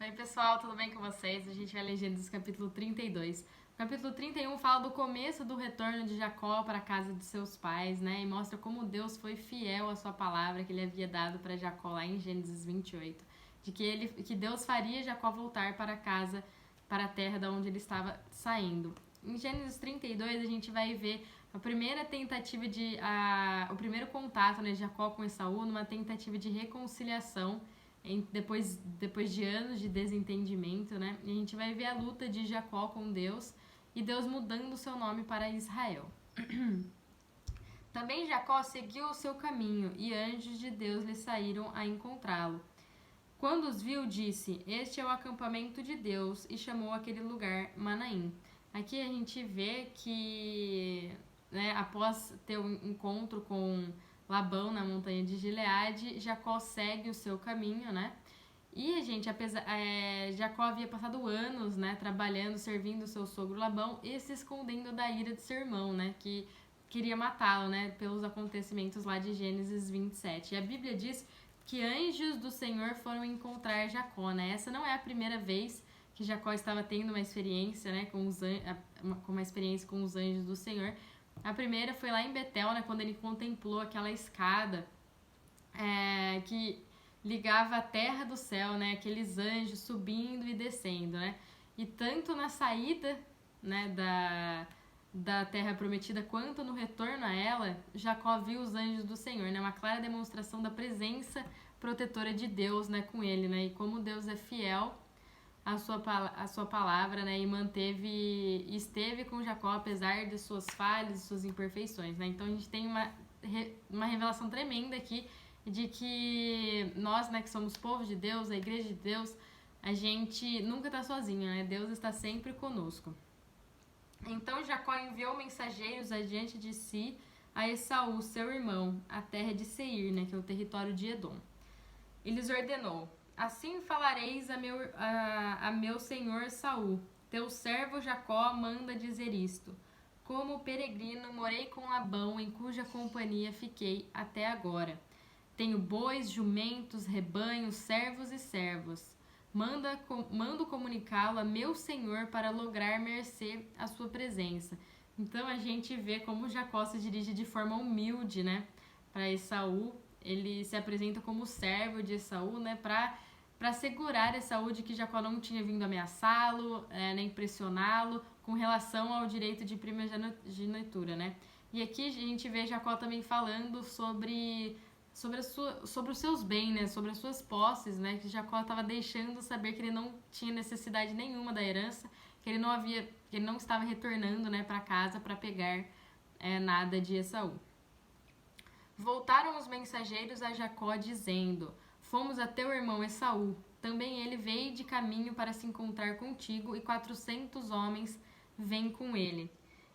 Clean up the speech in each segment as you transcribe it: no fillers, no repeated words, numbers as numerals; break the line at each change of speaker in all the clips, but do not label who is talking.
Oi pessoal, tudo bem com vocês? A gente vai ler Gênesis capítulo 32. O capítulo 31 fala do começo do retorno de Jacó para a casa de seus pais, né? E mostra como Deus foi fiel à sua palavra que ele havia dado para Jacó lá em Gênesis 28. Que Deus faria Jacó voltar para casa, para a terra da onde ele estava saindo. Em Gênesis 32 a gente vai ver a primeira tentativa o primeiro contato, né, de Jacó com Esaú numa tentativa de reconciliação depois de anos de desentendimento, né? E a gente vai ver a luta de Jacó com Deus e Deus mudando o seu nome para Israel. Também Jacó seguiu o seu caminho e anjos de Deus lhe saíram a encontrá-lo. Quando os viu, disse: "Este é o acampamento de Deus", e chamou aquele lugar Manaim. Aqui a gente vê que, né, após ter um encontro com Labão na montanha de Gileade, Jacó segue o seu caminho, né? E, gente, Jacó havia passado anos, né, trabalhando, servindo o seu sogro Labão e se escondendo da ira de seu irmão, né, que queria matá-lo, né, pelos acontecimentos lá de Gênesis 27. E a Bíblia diz que anjos do Senhor foram encontrar Jacó, né? Essa não é a primeira vez que Jacó estava tendo uma experiência, né, com uma experiência com os anjos do Senhor. A primeira foi lá em Betel, né, quando ele contemplou aquela escada que ligava a terra do céu, né, aqueles anjos subindo e descendo, né, e tanto na saída, né, da terra prometida quanto no retorno a ela, Jacó viu os anjos do Senhor, né, uma clara demonstração da presença protetora de Deus, né, com ele, né, e como Deus é fiel a sua palavra, né, e esteve com Jacó apesar de suas falhas e suas imperfeições, né? Então a gente tem uma revelação tremenda aqui de que nós, né, que somos povo de Deus, a igreja de Deus, a gente nunca está sozinho, né? Deus está sempre conosco. Então Jacó enviou mensageiros adiante de si a Esaú, seu irmão, a terra de Seir, né, que é o território de Edom. E lhes ordenou: "Assim falareis a meu senhor Saul: teu servo Jacó manda dizer isto: como peregrino morei com Labão, em cuja companhia fiquei até agora. Tenho bois, jumentos, rebanhos, servos e servas. Mando comunicá-lo a meu senhor para lograr mercê à sua presença." Então a gente vê como Jacó se dirige de forma humilde, né, para Esaú. Ele se apresenta como servo de Esaú, né, para assegurar Esaú de que Jacó não tinha vindo ameaçá-lo, nem pressioná-lo com relação ao direito de primogenitura, né. E aqui a gente vê Jacó também falando sobre os seus bens, né, sobre as suas posses, né, que Jacó estava deixando saber que ele não tinha necessidade nenhuma da herança, que ele não estava retornando, né, para casa para pegar nada de Esaú. Voltaram os mensageiros a Jacó dizendo: "Fomos a teu irmão Esaú. Também ele veio de caminho para se encontrar contigo, e 400 homens vêm com ele."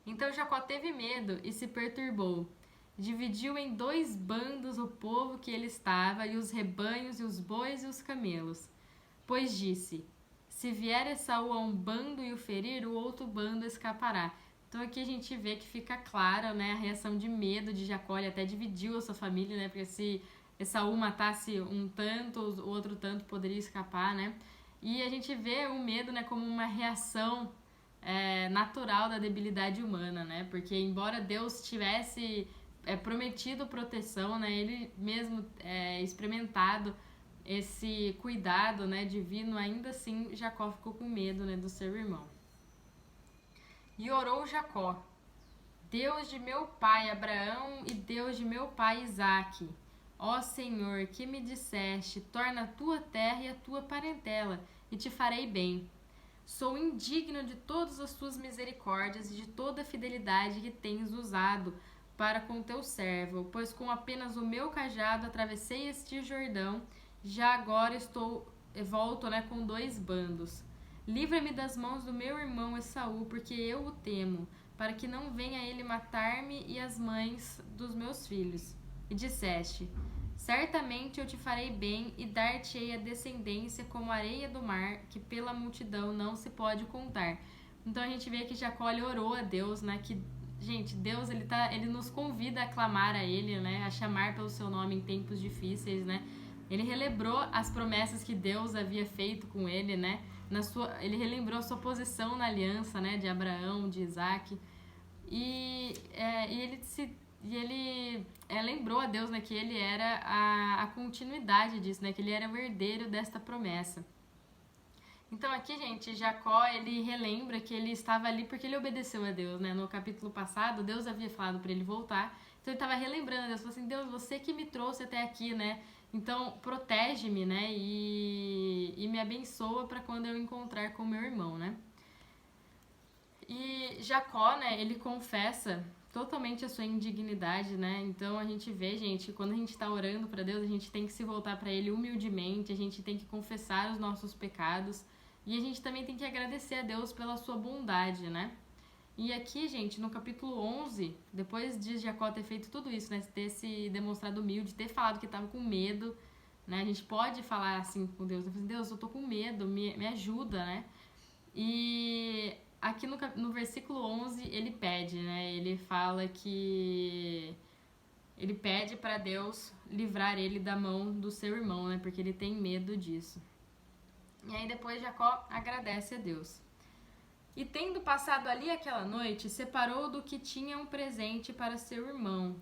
Então Jacó teve medo e se perturbou. Dividiu em 2 bandos o povo que ele estava, e os rebanhos, e os bois, e os camelos. Pois disse: "Se vier Esaú a um bando e o ferir, o outro bando escapará." Então aqui a gente vê que fica clara, né, a reação de medo de Jacó. Ele até dividiu a sua família, né, porque se Esaú matasse um tanto, o outro tanto poderia escapar, né. E a gente vê o medo, né, como uma reação natural da debilidade humana, né, porque embora Deus tivesse prometido proteção, né, ele mesmo experimentado esse cuidado, né, divino, ainda assim Jacó ficou com medo, né, do seu irmão. E orou Jacó: "Deus de meu pai Abraão e Deus de meu pai Isaque, ó Senhor, que me disseste: torna a tua terra e a tua parentela, e te farei bem. Sou indigno de todas as tuas misericórdias e de toda a fidelidade que tens usado para com teu servo, pois com apenas o meu cajado atravessei este Jordão, já agora volto, né, com 2 bandos. Livra-me das mãos do meu irmão Esaú, porque eu o temo, para que não venha ele matar-me e as mães dos meus filhos. E disseste: certamente eu te farei bem e dar-te-ei a descendência como a areia do mar, que pela multidão não se pode contar." Então a gente vê que Jacó orou a Deus, né, que, gente, Deus ele nos convida a clamar a ele, né, a chamar pelo seu nome em tempos difíceis, né, Ele relembrou as promessas que Deus havia feito com ele, né? Ele relembrou a sua posição na aliança, né? De Abraão, de Isaac. E ele lembrou a Deus, né? Que ele era a continuidade disso, né? Que ele era o herdeiro desta promessa. Então aqui, gente, Jacó, ele relembra que ele estava ali porque ele obedeceu a Deus, né? No capítulo passado, Deus havia falado para ele voltar. Então ele estava relembrando a Deus, falou assim, Deus, você que me trouxe até aqui, né? Então protege-me, né? E me abençoa para quando eu encontrar com meu irmão, né? E Jacó, né, ele confessa totalmente a sua indignidade, né? Então a gente vê, gente, quando a gente está orando para Deus, a gente tem que se voltar para Ele humildemente, a gente tem que confessar os nossos pecados e a gente também tem que agradecer a Deus pela sua bondade, né? E aqui, gente, no capítulo 11, depois de Jacó ter feito tudo isso, né, ter se demonstrado humilde, ter falado que estava com medo, né? A gente pode falar assim com Deus, Deus, eu tô com medo, me ajuda, né? E aqui no versículo 11 ele pede, né? Ele fala que ele pede para Deus livrar ele da mão do seu irmão, né? Porque ele tem medo disso. E aí depois Jacó agradece a Deus. E tendo passado ali aquela noite, separou do que tinha um presente para seu irmão.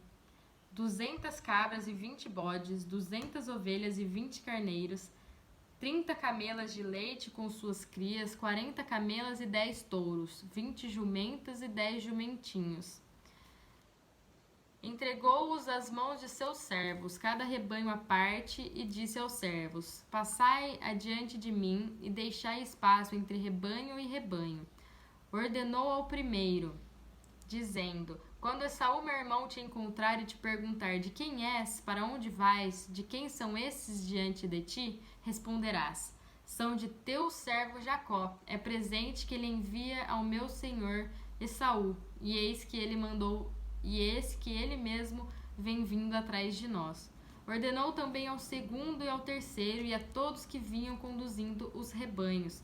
200 cabras e 20 bodes, 200 ovelhas e 20 carneiros, 30 camelas de leite com suas crias, 40 camelas e 10 touros, 20 jumentas e 10 jumentinhos. Entregou-os às mãos de seus servos, cada rebanho à parte, e disse aos servos, passai adiante de mim e deixai espaço entre rebanho e rebanho. Ordenou ao primeiro, dizendo, quando Esaú, meu irmão, te encontrar e te perguntar de quem és, para onde vais, de quem são esses diante de ti, responderás, são de teu servo Jacó, é presente que ele envia ao meu senhor Esaú, e eis que ele mesmo vem vindo atrás de nós. Ordenou também ao segundo e ao terceiro e a todos que vinham conduzindo os rebanhos.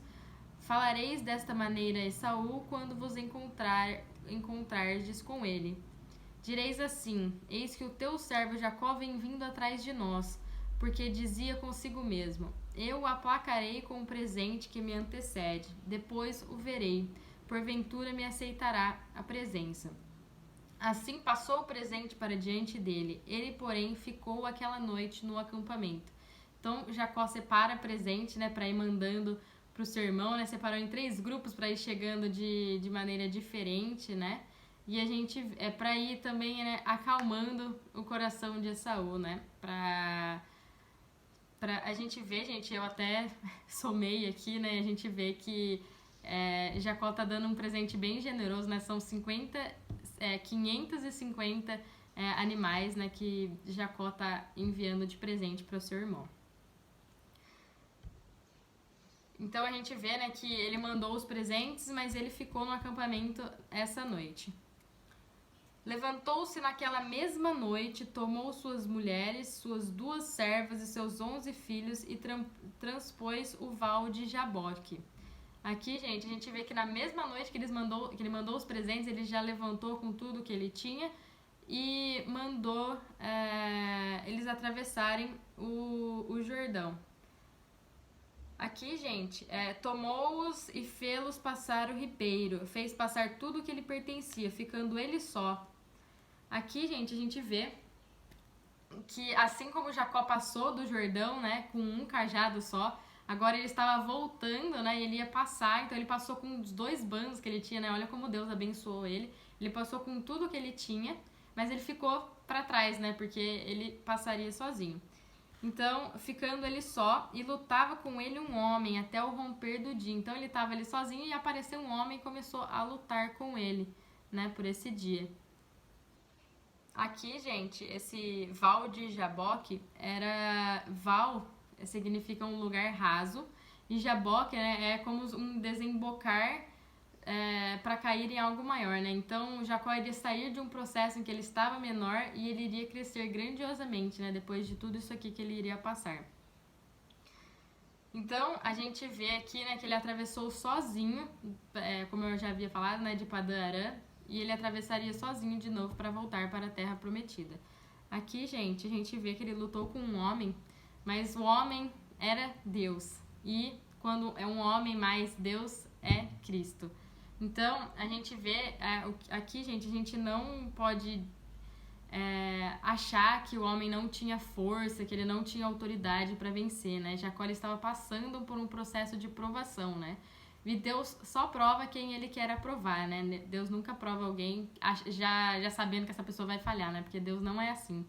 Falareis desta maneira a Esaú quando vos encontrardes com ele. Direis assim, eis que o teu servo Jacó vem vindo atrás de nós, porque dizia consigo mesmo, eu o aplacarei com um presente que me antecede, depois o verei, porventura me aceitará a presença. Assim passou o presente para diante dele, ele, porém, ficou aquela noite no acampamento. Então, Jacó separa presente, né, para ir mandando para o seu irmão, né, separou em 3 grupos para ir chegando de maneira diferente, né, e a gente, para ir também, né, acalmando o coração de Esaú, né, pra a gente ver, gente, eu até somei aqui, né, a gente vê que Jacó tá dando um presente bem generoso, né, são 550 animais, né, que Jacó tá enviando de presente para o seu irmão. Então a gente vê, né, que ele mandou os presentes, mas ele ficou no acampamento essa noite. Levantou-se naquela mesma noite, tomou suas mulheres, suas 2 servas e seus 11 filhos e transpôs o val de Jaboque. Aqui, gente, a gente vê que na mesma noite que ele mandou os presentes, ele já levantou com tudo que ele tinha e mandou eles atravessarem o Jordão. Aqui, gente, tomou-os e fê-los passar o ribeiro, fez passar tudo o que lhe pertencia, ficando ele só. Aqui, gente, a gente vê que assim como Jacó passou do Jordão, né, com um cajado só, agora ele estava voltando, né, e ele ia passar, então ele passou com os 2 bandos que ele tinha, né, olha como Deus abençoou ele, ele passou com tudo que ele tinha, mas ele ficou para trás, né, porque ele passaria sozinho. Então, ficando ele só, e lutava com ele um homem até o romper do dia. Então, ele estava ali sozinho e apareceu um homem e começou a lutar com ele, né, por esse dia. Aqui, gente, esse val de Jaboque val significa um lugar raso, e Jaboque, né, é como um desembocar para cair em algo maior, né? Então Jacó iria sair de um processo em que ele estava menor e ele iria crescer grandiosamente, né? Depois de tudo isso aqui que ele iria passar. Então a gente vê aqui, né, que ele atravessou sozinho, como eu já havia falado, né, de Padã Arã, e ele atravessaria sozinho de novo para voltar para a Terra Prometida. Aqui, gente, a gente vê que ele lutou com um homem, Mas o homem era Deus. E quando é um homem mais Deus, é Cristo. Então, a gente vê, aqui, gente, a gente não pode achar que o homem não tinha força, que ele não tinha autoridade para vencer, né? Jacó ele estava passando por um processo de provação, né? E Deus só prova quem ele quer aprovar, né? Deus nunca prova alguém já sabendo que essa pessoa vai falhar, né? Porque Deus não é assim.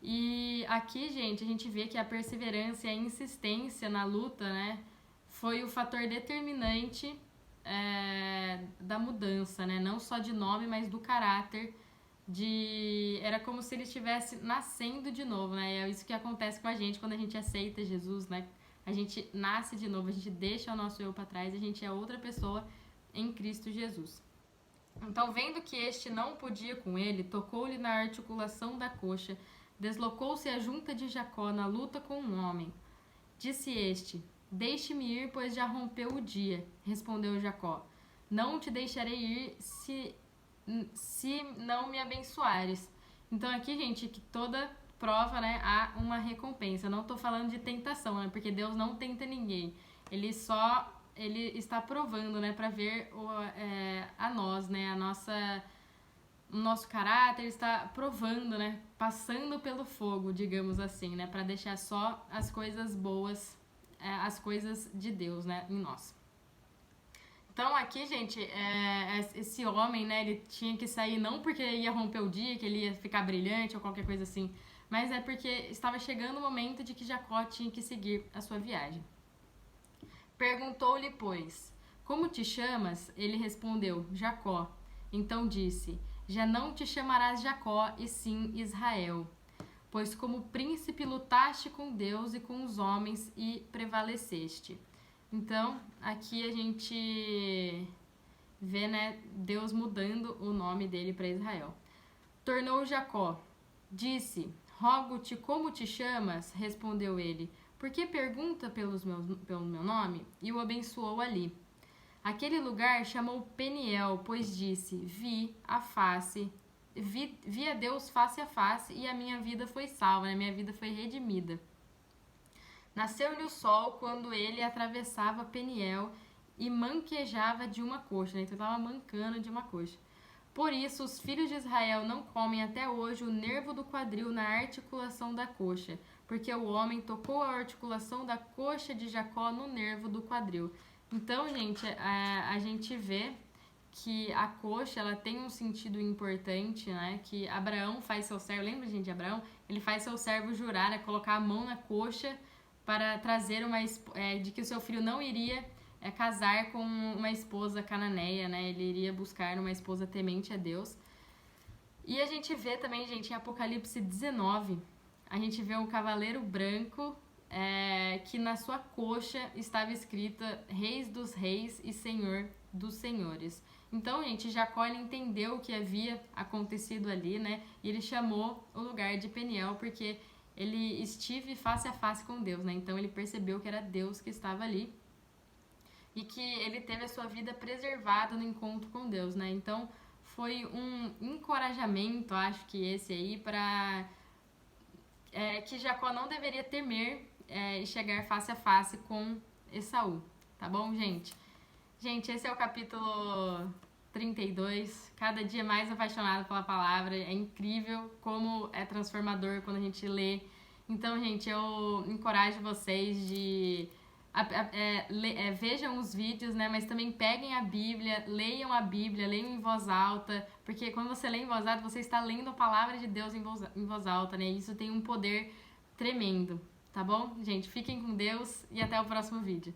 E aqui, gente, a gente vê que a perseverança e a insistência na luta, né? Foi o fator determinante da mudança, né? Não só de nome, mas do caráter. Era como se ele estivesse nascendo de novo, né? É isso que acontece com a gente quando a gente aceita Jesus, né? A gente nasce de novo, a gente deixa o nosso eu para trás, a gente é outra pessoa em Cristo Jesus. Então, vendo que este não podia com ele, tocou-lhe na articulação da coxa, deslocou-se a junta de Jacó na luta com um homem. Disse este: deixe-me ir, pois já rompeu o dia. Respondeu Jacó: não te deixarei ir se não me abençoares. Então aqui, gente, que toda prova, né, há uma recompensa. Eu não tô falando de tentação, né, porque Deus não tenta ninguém. Ele está provando, né, para ver a nós, né, o nosso caráter. Ele está provando, né, passando pelo fogo, digamos assim, né, para deixar só as coisas boas, as coisas de Deus, né, em nós. Então aqui, gente, esse homem, né, ele tinha que sair não porque ia romper o dia, que ele ia ficar brilhante ou qualquer coisa assim, mas é porque estava chegando o momento de que Jacó tinha que seguir a sua viagem. Perguntou-lhe, pois, como te chamas? Ele respondeu, Jacó. Então disse, já não te chamarás Jacó, e sim Israel, pois como príncipe lutaste com Deus e com os homens e prevaleceste. Então, aqui a gente vê, né, Deus mudando o nome dele para Israel. Tornou Jacó, disse, rogo-te como te chamas? Respondeu ele, por que pergunta pelo meu nome? E o abençoou ali. Aquele lugar chamou Peniel, pois disse, vi a Deus face a face e a minha vida foi salva, né? Minha vida foi redimida. Nasceu-lhe o sol quando ele atravessava Peniel e manquejava de uma coxa, né? Então estava mancando de uma coxa. Por isso, os filhos de Israel não comem até hoje o nervo do quadril na articulação da coxa, porque o homem tocou a articulação da coxa de Jacó no nervo do quadril. Então, gente, a gente vê que a coxa, ela tem um sentido importante, né? Que Abraão faz seu servo, lembra, gente, de Abraão? Ele faz seu servo jurar, né? Colocar a mão na coxa para trazer de que o seu filho não iria casar com uma esposa cananeia, né? Ele iria buscar uma esposa temente a Deus. E a gente vê também, gente, em Apocalipse 19, a gente vê um cavaleiro branco que na sua coxa estava escrita Reis dos Reis e Senhor dos Senhores. Então, gente, Jacó ele entendeu o que havia acontecido ali, né? E ele chamou o lugar de Peniel porque ele estive face a face com Deus, né? Então ele percebeu que era Deus que estava ali e que ele teve a sua vida preservada no encontro com Deus, né? Então foi um encorajamento, acho que esse aí, para que Jacó não deveria temer e chegar face a face com Esaú, tá bom, gente? Gente, esse é o capítulo 32, cada dia mais apaixonado pela palavra, é incrível como é transformador quando a gente lê. Então, gente, eu encorajo vocês de vejam os vídeos, né, mas também peguem a Bíblia, leiam em voz alta, porque quando você lê em voz alta, você está lendo a palavra de Deus em voz alta, né, e isso tem um poder tremendo, tá bom? Gente, fiquem com Deus e até o próximo vídeo.